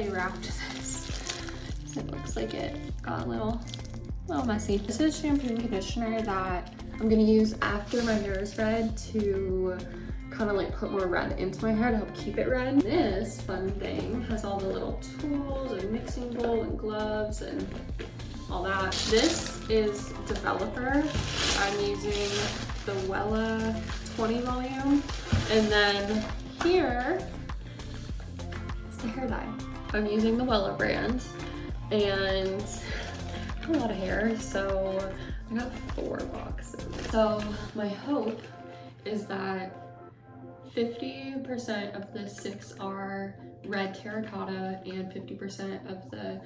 they wrapped this. It looks like it got a little messy. This is shampoo and conditioner that I'm gonna use after my hair is red to kind of like put more red into my hair to help keep it red. This fun thing has all the little tools and mixing bowl and gloves and all that. This is Developer. I'm using the Wella 20 volume. And then here is the hair dye. I'm using the Wella brand, and I have a lot of hair, so I got 4 boxes. So my hope is that 50% of the 6 are red terracotta and 50% of the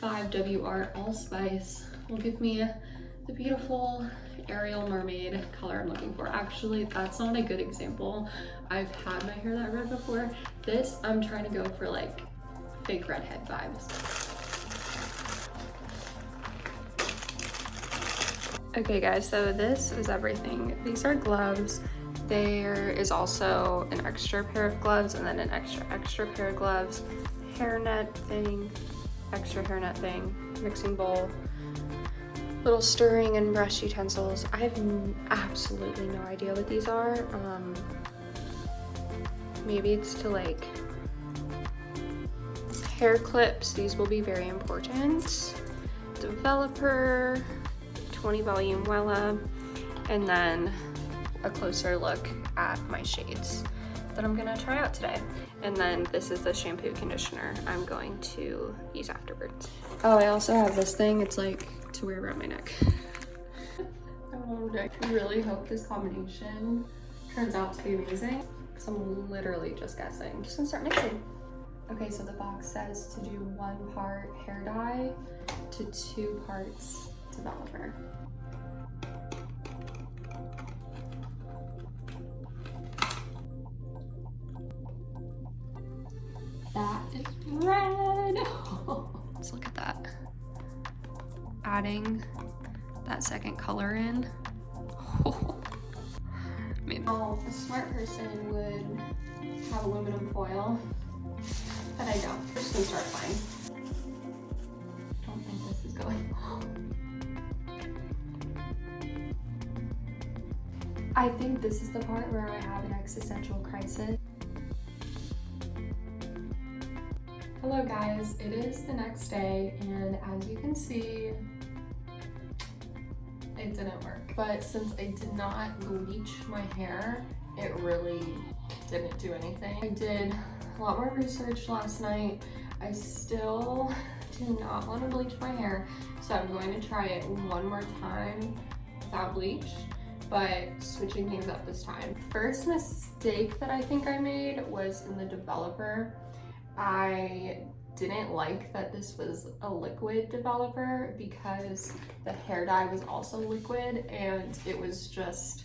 5WR allspice will give me the beautiful Ariel mermaid color I'm looking for. Actually, that's not a good example. I've had my hair that red before. This, I'm trying to go for like fake redhead vibes. Okay guys, so this is everything. These are gloves. There is also an extra pair of gloves and then an extra pair of gloves, hairnet thing, extra hairnet thing, mixing bowl, little stirring and brush utensils. I have absolutely no idea what these are. Maybe it's to like hair clips. These will be very important. Developer, 20 volume Wella, and then a closer look at my shades that I'm gonna try out today. And then this is the shampoo conditioner I'm going to use afterwards. Oh, I also have this thing. It's like to wear around my neck. I really hope this combination turns out to be amazing, because I'm literally just guessing. I'm just gonna start mixing. Okay, so the box says to do 1 part hair dye to 2 parts developer. That is red. Let's look at that. Adding that second color in. Oh, a smart person would have aluminum foil, but I don't. We're just gonna start fine. Don't think this is going. I think this is the part where I have an existential crisis. Hello guys, it is the next day, and as you can see, it didn't work. But since I did not bleach my hair, it really didn't do anything. I did a lot more research last night. I still do not want to bleach my hair, so I'm going to try it one more time without bleach, but switching things up this time. First mistake that I think I made was in the developer. I didn't like that this was a liquid developer because the hair dye was also liquid, and it was just,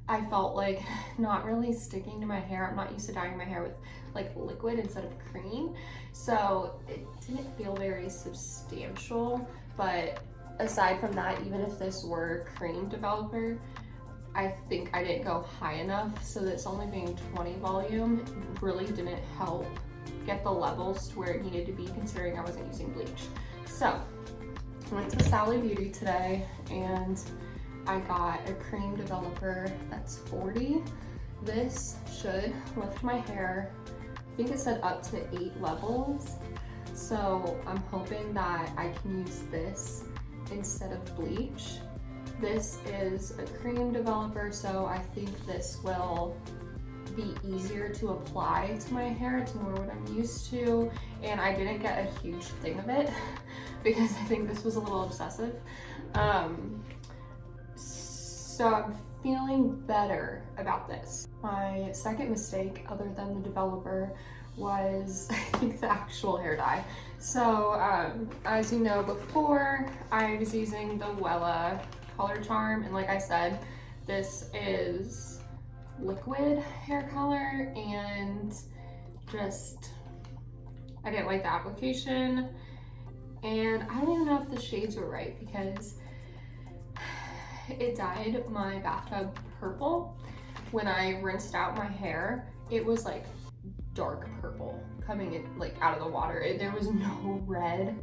I felt like not really sticking to my hair. I'm not used to dyeing my hair with like liquid instead of cream, so it didn't feel very substantial. But aside from that, even if this were cream developer, I think I didn't go high enough, so this only being 20 volume really didn't help get the levels to where it needed to be, considering I wasn't using bleach. So I went to Sally Beauty today and I got a cream developer that's 40. This should lift my hair. I think it said up to 8 levels. So I'm hoping that I can use this instead of bleach. This is a cream developer, so I think this will be easier to apply to my hair. It's more what I'm used to, and I didn't get a huge thing of it because I think this was a little obsessive. So I'm feeling better about this. My second mistake, other than the developer, was I think the actual hair dye. So as you know, before I was using the Wella Color Charm, and like I said, this is liquid hair color, and just I didn't like the application, and I don't even know if the shades were right because it dyed my bathtub purple. When I rinsed out my hair, it was like dark purple coming in, like out of the water. There was no red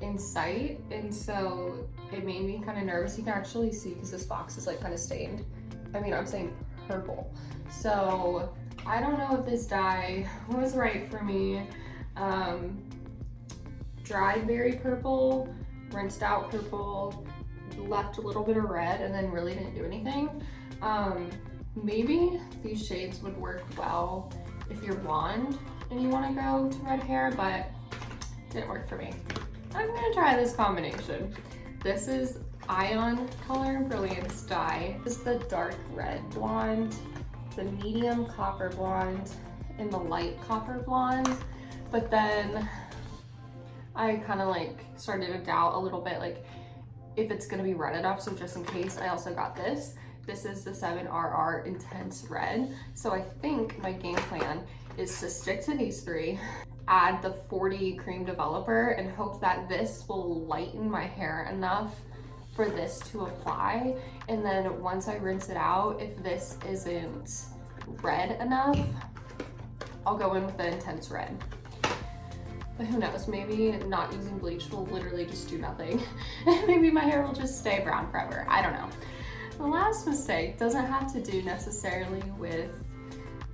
in sight, and so it made me kind of nervous. You can actually see because this box is like kind of stained. I mean, I'm saying purple. So I don't know if this dye was right for me. Dried very purple, rinsed out purple, left a little bit of red, and then really didn't do anything. Maybe these shades would work well if you're blonde and you want to go to red hair, but didn't work for me. I'm gonna try this combination. This is Ion Color Brillance dye. This is the dark red blonde, the medium copper blonde, and the light copper blonde. But then I kind of like started to doubt a little bit, like if it's gonna be red enough. So just in case, I also got this. This is the 7RR Intense Red. So I think my game plan is to stick to these three, add the 40 Cream Developer, and hope that this will lighten my hair enough for this to apply. And then once I rinse it out, if this isn't red enough, I'll go in with the Intense Red. But who knows, maybe not using bleach will literally just do nothing. Maybe my hair will just stay brown forever. I don't know. The last mistake doesn't have to do necessarily with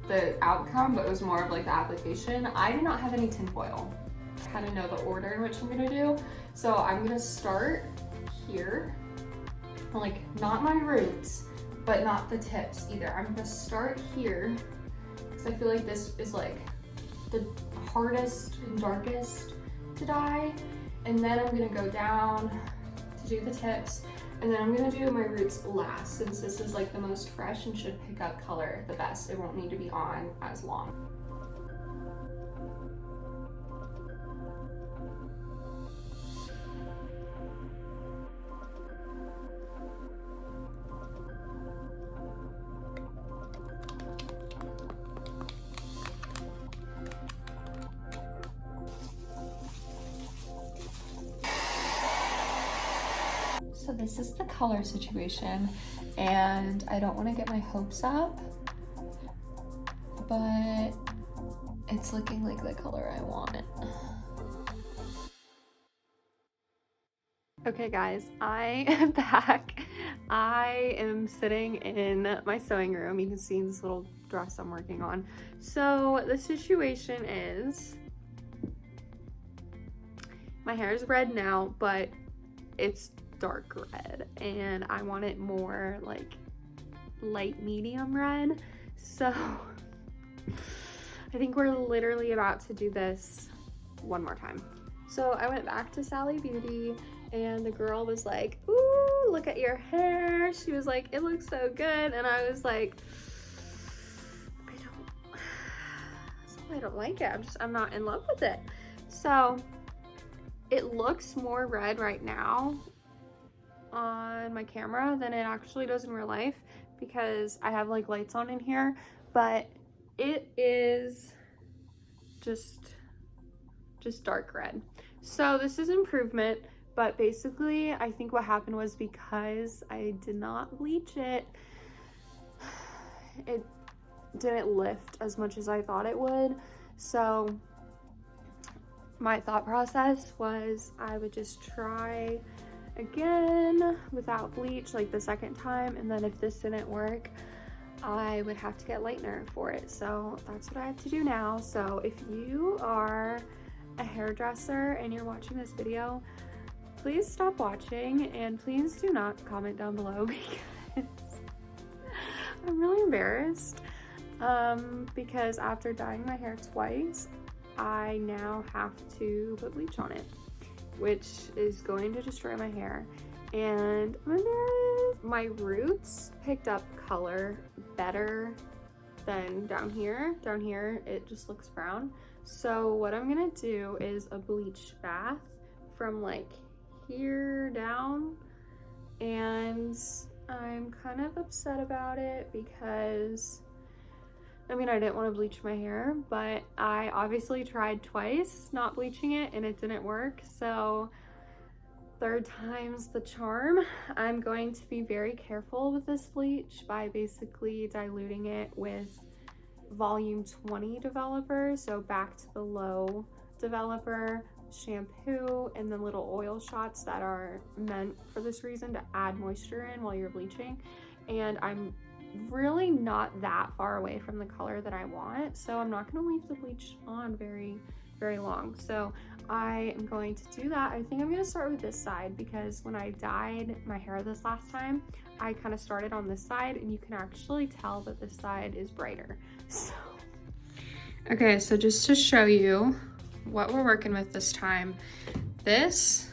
the outcome, but it was more of like the application. I do not have any tinfoil. I kind of know the order in which I'm gonna do. So I'm gonna start here, like not my roots, but not the tips either. I'm gonna start here, because I feel like this is like the hardest and darkest to dye. And then I'm gonna go down to do the tips. And then I'm gonna do my roots last, since this is like the most fresh and should pick up color the best. It won't need to be on as long. So this is the color situation, and I don't want to get my hopes up, but it's looking like the color I want it. Okay guys, I am back. I am sitting in my sewing room. You can see this little dress I'm working on. So the situation is, my hair is red now, but it's dark red, and I want it more like light medium red. So I think we're literally about to do this one more time. So I went back to Sally Beauty, and the girl was like, ooh, look at your hair. She was like, it looks so good. And I was like, I don't like it. I'm not in love with it. So it looks more red right now on my camera than it actually does in real life, because I have like lights on in here, but it is just dark red. So this is improvement, but basically I think what happened was, because I did not bleach it, it didn't lift as much as I thought it would. So my thought process was I would just try again without bleach, like the second time, and then if this didn't work, I would have to get lightener for it. So that's what I have to do now. So if you are a hairdresser and you're watching this video, please stop watching, and please do not comment down below, because I'm really embarrassed, because after dyeing my hair twice, I now have to put bleach on it, which is going to destroy my hair. And I'm embarrassed. My roots picked up color better than down here. Down here, it just looks brown. So what I'm gonna do is a bleach bath from like here down, and I'm kind of upset about it because, I mean, I didn't want to bleach my hair, but I obviously tried twice not bleaching it and it didn't work. So third time's the charm. I'm going to be very careful with this bleach by basically diluting it with volume 20 developer, so back to the low developer, shampoo, and then little oil shots that are meant for this reason to add moisture in while you're bleaching. And I'm really not that far away from the color that I want, so I'm not going to leave the bleach on very long. So I am going to do that. I think I'm going to start with this side because when I dyed my hair this last time, I kind of started on this side, and you can actually tell that this side is brighter. So okay, so just to show you what we're working with this time, this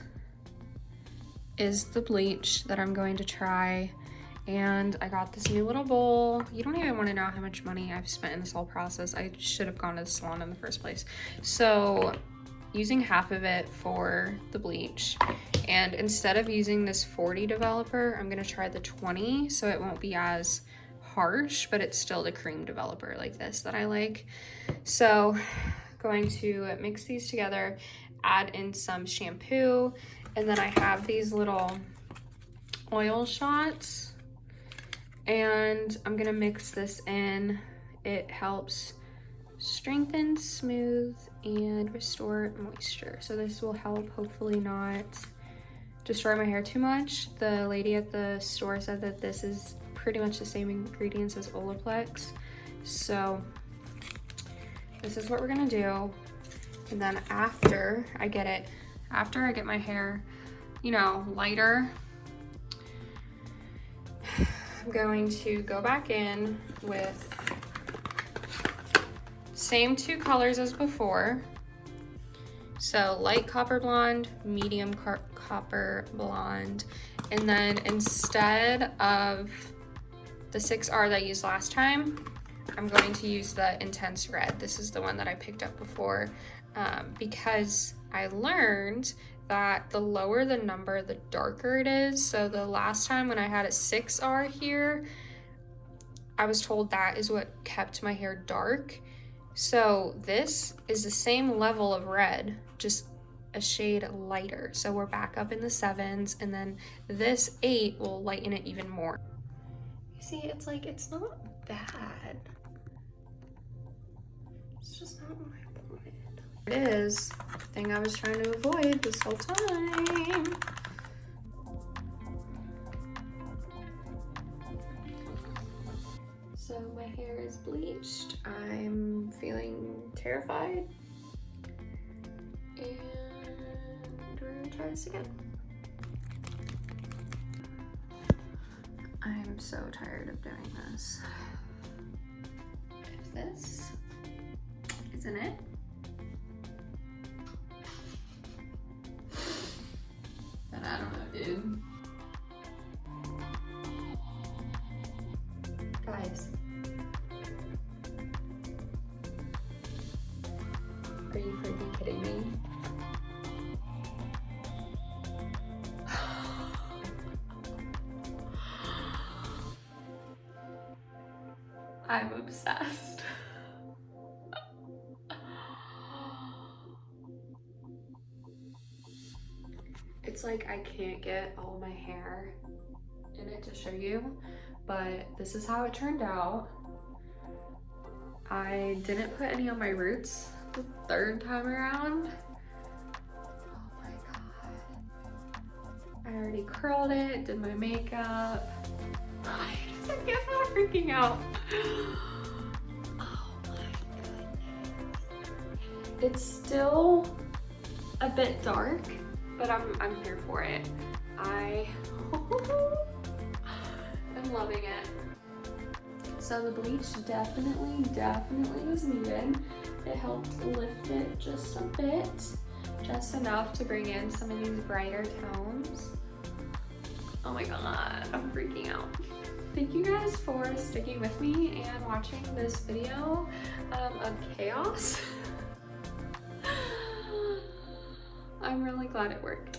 is the bleach that I'm going to try. And I got this new little bowl. You don't even want to know how much money I've spent in this whole process. I should have gone to the salon in the first place. So using half of it for the bleach, and instead of using this 40 developer, I'm gonna try the 20, so it won't be as harsh, but it's still the cream developer like this that I like. So going to mix these together, add in some shampoo, and then I have these little oil shots, and I'm gonna mix this in. It helps strengthen, smooth, and restore moisture. So this will help hopefully not destroy my hair too much. The lady at the store said that this is pretty much the same ingredients as Olaplex. So this is what we're gonna do. And then after I get my hair, you know, lighter, I'm going to go back in with same two colors as before. So light copper blonde, medium copper blonde, and then instead of the 6R that I used last time, I'm going to use the intense red. This is the one that I picked up before because I learned that the lower the number, the darker it is. So the last time when I had a 6R here, I was told that is what kept my hair dark. So this is the same level of red, just a shade lighter. So we're back up in the 7s, and then this 8 will lighten it even more. You see, it's like, it's not bad. It's just not what I wanted. It is the thing I was trying to avoid this whole time. So my hair is bleached. I'm feeling terrified. And we're gonna try this again. I'm so tired of doing this. If this isn't it, then I don't know, dude. Guys, are you freaking kidding me? I'm obsessed. It's like I can't get all my hair in it to show you, but this is how it turned out. I didn't put any on my roots the third time around. Oh my god. I already curled it, did my makeup. I can't stop freaking out. Oh my goodness. It's still a bit dark, but I'm here for it. I am loving it. So the bleach definitely was needed. It helped lift it just a bit, just enough to bring in some of these brighter tones. Oh my god, I'm freaking out. Thank you guys for sticking with me and watching this video of chaos. I'm really glad it worked.